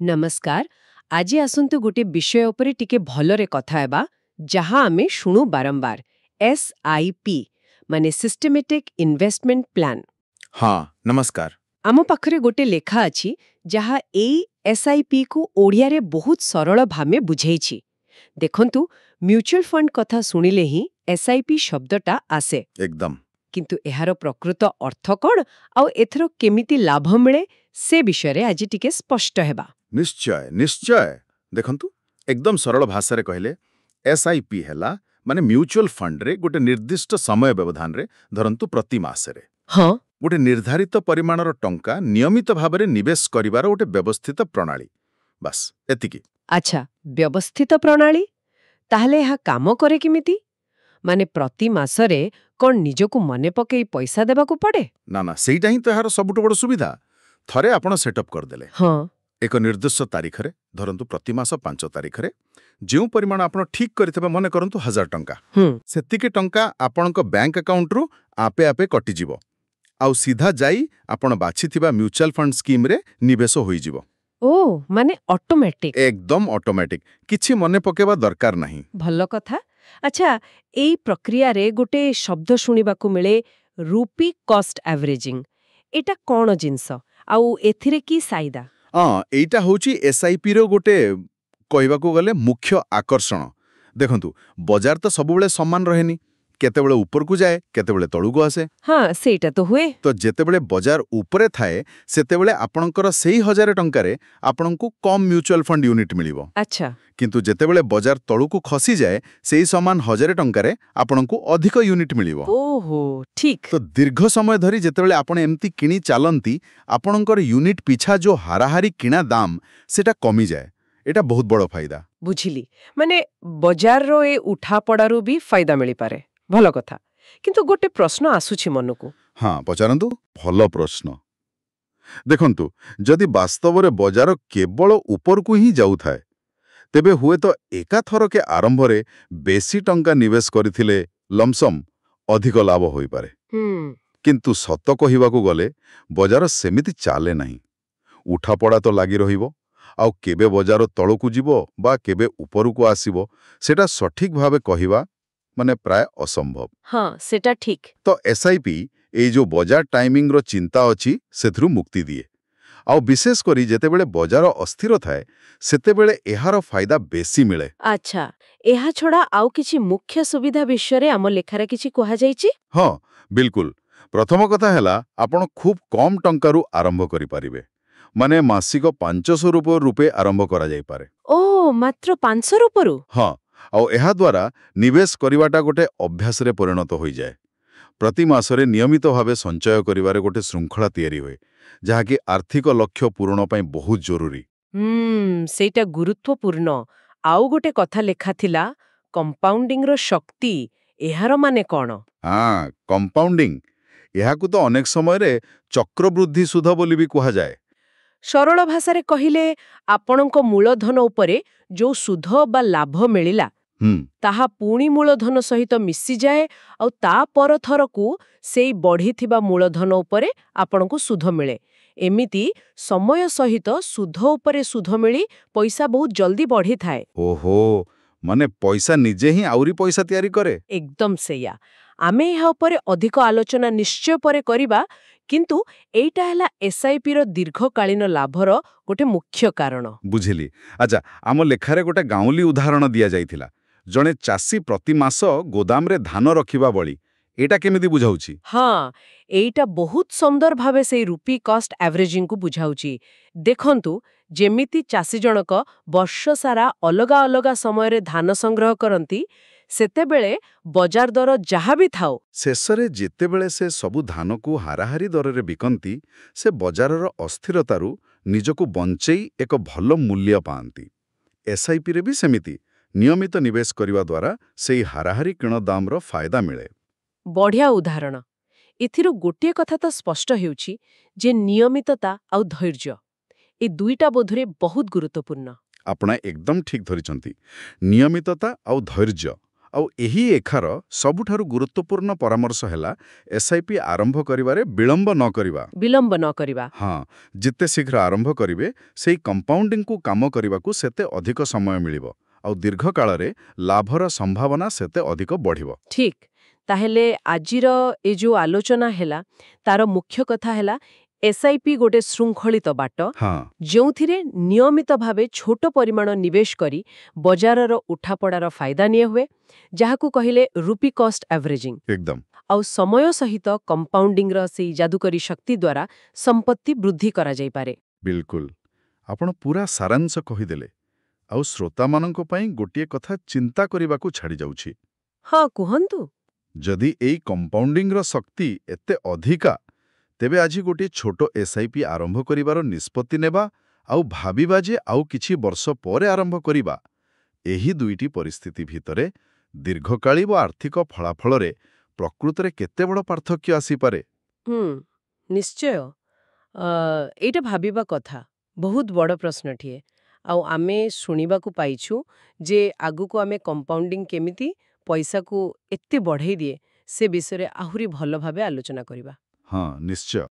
नमस्कार। आज आसतु गोटे विषय उपरे टिके भलरे कथा हेबा जहाँ आमे शुणु बारंबार SIP माने सिस्टेमेटिक इन्वेस्टमेंट प्लान। हाँ नमस्कार। आम पाखरे गोटे लेखा अछि जहाँ एई SIP को ओडिया रे बहुत सरल भामे बुझेइछि। देखंतु म्यूचुअल फंड कथा सुनिले ही SIP शब्दटा आसे एकदम किंतु एहार प्रकृत अर्थ कौन आउ एथरो केमिति लाभ मिले से विषय रे आज टिके स्पष्ट हेबा। निश्चय निश्चय देखंतु एकदम सरल भाषा रे कहले SIP हैला माने म्यूचुअल फंड रे गोटे निर्दिष्ट समय व्यवधान रे धरंतु प्रति मास रे हाँ गोटे निर्धारित परिमाणर टंका नियमित भाबरे निवेश करिवार गोटे व्यवस्थित प्रणाली। बस एतिकी। अच्छा व्यवस्थित प्रणाली ताहले यह काम करे किमिति माने प्रति मासरे कोन निजको मने पकेई पैसा देबाकू पड़े? ना ना सेईटा ही तो एहार सबुठो बड़ सुविधा। थरे आपण सेटअप कर देले हाँ एक निर्दिष्ट तारीख रे धरंतु प्रति मास 5 तारीख रे जेउ परिमाण आपण ठीक करथिबे मने करंतु 1000 टंका सेतिके टंका आपणक बैंक अकाउंट रु आपे आपे कटि जिवो आउ सीधा जाई आपण बाछिथिबा म्यूचुअल फंड स्कीम रे निवेश होई जिवो। ओ माने ऑटोमेटिक एकदम ऑटोमेटिक किछि मने पकेबा दरकार नाही। भलो कथा। अच्छा एई प्रक्रिया रे गोटे शब्द सुनिबाकू मिले रूपी कॉस्ट एवरेजिंग एटा कोन जिंस आउ एथिरे की साइदा? एइटा होची SIP रो गोटे कहबाकू गले मुख्य आकर्षण। देखंतु बाजार तो सबुबले समान रहेनी केतेबेले ऊपर को जाए केतेबेले तळुको आसे। हाँ सेटा तो हुए तो जेतेबेले बाजार ऊपरे थाए सेतेबेले आपणकर सेही 1000 टंकारे आपणकू कम म्यूचुअल फंड यूनिट मिलिबो। अच्छा किंतु जेतेबेले बाजार तळुको खसी जाए सेही समान 1000 टंकारे आपणकू अधिक यूनिट मिलिबो। ओहो ठीक। तो दीर्घ समय धरी जेतेबेले आपण एम्ति किणी चालंती आपणकर यूनिट पिछा जो हाराहारी किणा दाम सेटा कमी जाए। एटा बहुत बड़ फायदा। बुझिली माने बाजार रो ए उठा पड़ारू भी फायदा मिली पारे। भलो कथा किंतु गोटे प्रश्न आसुछि मनकू। हाँ पचारंतु भलो प्रश्न। देखंतु जदि वास्तव रे बाजार केवल ऊपर को ही जाउ थाए तेबे हुए तो एका थर के आरंभ रे बेसी टंका निवेश करिथिले लमसम अधिक लाभ होई पारे। किंतु सत कहिबाकू गले बाजार सेमिति चाले नाही। उठा पड़ा तो लागी रहिबो आउ केबे बाजार तळकू जिवो बा केबे ऊपरकू आसीबो सेटा सठिक भाबे कहिबा माने प्राय असंभव। हाँ सेटा ठीक। तो SIP ए जो बाजार टाइमिंग रो चिंता अछि सेथरु मुक्ति दिए आउ विशेष करी जेतेबेले बाजार अस्थिर थाए सेतेबेले एहार फायदा बेसी मिले। अच्छा एहा छोड़ा आउ किछि मुख्य सुविधा विषय रे आम लेखारे किछि कहा जाईछि? हाँ बिल्कुल। प्रथम कथा हैला आपण खूब कम टंकारु आरंभ करि पारिबे माने मासिक 500 रुपए आरंभ करा जाई पारे। ओ मात्र 500 रुपरू? हाँ आउ एहा द्वारा निवेश करिवाटा गोटे अभ्यास रे परिणत होई जाए। प्रति मासरे नियमित भावे संचय करिवारे गोटे श्रृंखला तयारी होए जहा कि आर्थिक लक्ष्य पूर्ण पई बहुत जरूरी। सेटा गुरुत्वपूर्ण। आउ गोटे कथा लेखा थिला कंपाउंडिंग रो शक्ति एहार माने कोन? हाँ कंपाउंडिंग एहाकू तो अनेक समय रे चक्रवृद्धि सुध बोली भी कहा जाए। सरल भाषा रे कहिले आपणको मूलधन उपरे जो सुध बा लाभ मिलिला ताहा पुणी मूलधन सहित मिसी जाए और ता पर थरकू सेई बढ़ीथिबा मूलधन उपरे आपणको सुध मिले। एमिति समय सहित सुध उपरे सुध मिली पैसा बहुत जल्दी बढ़ी थाए। ओहो माने पैसा निजे ही आउरी पैसा तयारी करे। एकदम सेया। आमे यहाँ उपरे अधिक आलोचना निश्चय परे करिबा किंतु एइटा हैला SIP रो दीर्घकालीन लाभर गोटे मुख्य कारण। बुझिली। अच्छा आम लेखारे गोटे गाउली उदाहरण दिया जाइथिला जणे चासी प्रति मास गोदाम रे धान रखिबा बळी एटा केमिति बुझाउची? हाँ एइटा बहुत सुंदर भावे से रूपी कॉस्ट एवरेजिंग को बुझाउची। देखंतु जेमिति चासी जनक वर्ष सारा अलगा अलगा समय रे धान संग्रह करंती सेतेबेले बाजार दर जहा भी थाओ शेषरे जेतेबेले से सबु धान को हाराहारी दर रे बिकंती से बाजारर अस्थिरतारू निजको बंचेई एक भल मूल्य पांती। SIP रे भी सेमिति नियमित निवेश करिवा द्वारा सेई हाराहारी किण दामर फायदा मिले। बढ़िया उदाहरण। इथिरु गोटे कथा तो स्पष्ट हेउची जे नियमितता आउ धैर्य ए दुईटा बोधरे बहुत गुरुत्वपूर्ण। आपना एकदम ठीक धरिचंती। नियमितता आउ धैर्य ଆଉ ଏହି ଏଖାର ସବୁଠାରୁ ଗୁରୁତ୍ୱପୂର୍ଣ୍ଣ ପରାମର୍ଶ ହେଲା ଏସ୍ଆଇପି ଆରମ୍ଭ କରିବାରେ ବିଳମ୍ବ ନ କରିବା। ବିଳମ୍ବ ନ କରିବା। ହଁ, ଯେତେ ଶୀଘ୍ର ଆରମ୍ଭ କରିବେ ସେଇ କମ୍ପାଉଣ୍ଡିଂକୁ କାମ କରିବାକୁ ସେତେ ଅଧିକ ସମୟ ମିଳିବ ଆଉ ଦୀର୍ଘକାଳରେ ଲାଭର ସମ୍ଭାବନା ସେତେ ଅଧିକ ବଢ଼ିବ। ଠିକ୍। ତାହେଲେ ଆଜିର ଏ ଯୋଉ ଆଲୋଚନା ହେଲା ତାର ମୁଖ୍ୟ କଥା ହେଲା ଏସ୍ଆଇପି ଗୋଟେ ଶୃଙ୍ଖଳିତ ବାଟ ହଁ, ଯେଉଁଥିରେ ନିୟମିତ ଭାବେ ଛୋଟ ପରିମାଣ ନିବେଶ କରି ବଜାରର ଉଠାପଡ଼ାର ଫାଇଦା ନିଏ ହୁଏ, ଯାହାକୁ କହିଲେ ରୁପି କଷ୍ଟ ଆଭରେଜିଂ। ଏକଦମ। ଆଉ ସମୟ ସହିତ କମ୍ପାଉଣ୍ଡିଂର ସେଇ ଯାଦୁକରୀ ଶକ୍ତି ଦ୍ୱାରା ସମ୍ପତ୍ତି ବୃଦ୍ଧି କରାଯାଇପାରେ। ବିଲକୁଲ। ଆପଣ ପୁରା ସାରାଂଶ କହିଦେଲେ। ଆଉ ଶ୍ରୋତାମାନଙ୍କ ପାଇଁ ଗୋଟିଏ କଥା ଚିନ୍ତା କରିବାକୁ ଛାଡ଼ିଯାଉଛି। ହଁ, କୁହନ୍ତୁ। ଯଦି ଏଇ କମ୍ପାଉଣ୍ଡିଂର ଶକ୍ତି ଏତେ ଅଧିକା, ତେବେ ଆଜି ଗୋଟିଏ ଛୋଟ ଏସ୍ଆଇପି ଆରମ୍ଭ କରିବାର ନିଷ୍ପତ୍ତି ନେବା ଆଉ ଭାବିବା ଯେ ଆଉ କିଛି ବର୍ଷ ପରେ ଆରମ୍ଭ କରିବା, ଏହି ଦୁଇଟି ପରିସ୍ଥିତି ଭିତରେ ଦୀର୍ଘକାଳୀ ଓ ଆର୍ଥିକ ଫଳାଫଳରେ ପ୍ରକୃତରେ କେତେ ବଡ଼ ପାର୍ଥକ୍ୟ ଆସିପାରେ? ନିଶ୍ଚୟ। ଏଇଟା ଭାବିବା କଥା। ବହୁତ ବଡ଼ ପ୍ରଶ୍ନଟିଏ। ଆଉ ଆମେ ଶୁଣିବାକୁ ପାଇଛୁ ଯେ ଆଗକୁ ଆମେ କମ୍ପାଉଣ୍ଡିଂ କେମିତି ପଇସାକୁ ଏତେ ବଢ଼େଇ ଦିଏ ସେ ବିଷୟରେ ଆହୁରି ଭଲ ଭାବେ ଆଲୋଚନା କରିବା। ହଁ, ନିଶ୍ଚୟ।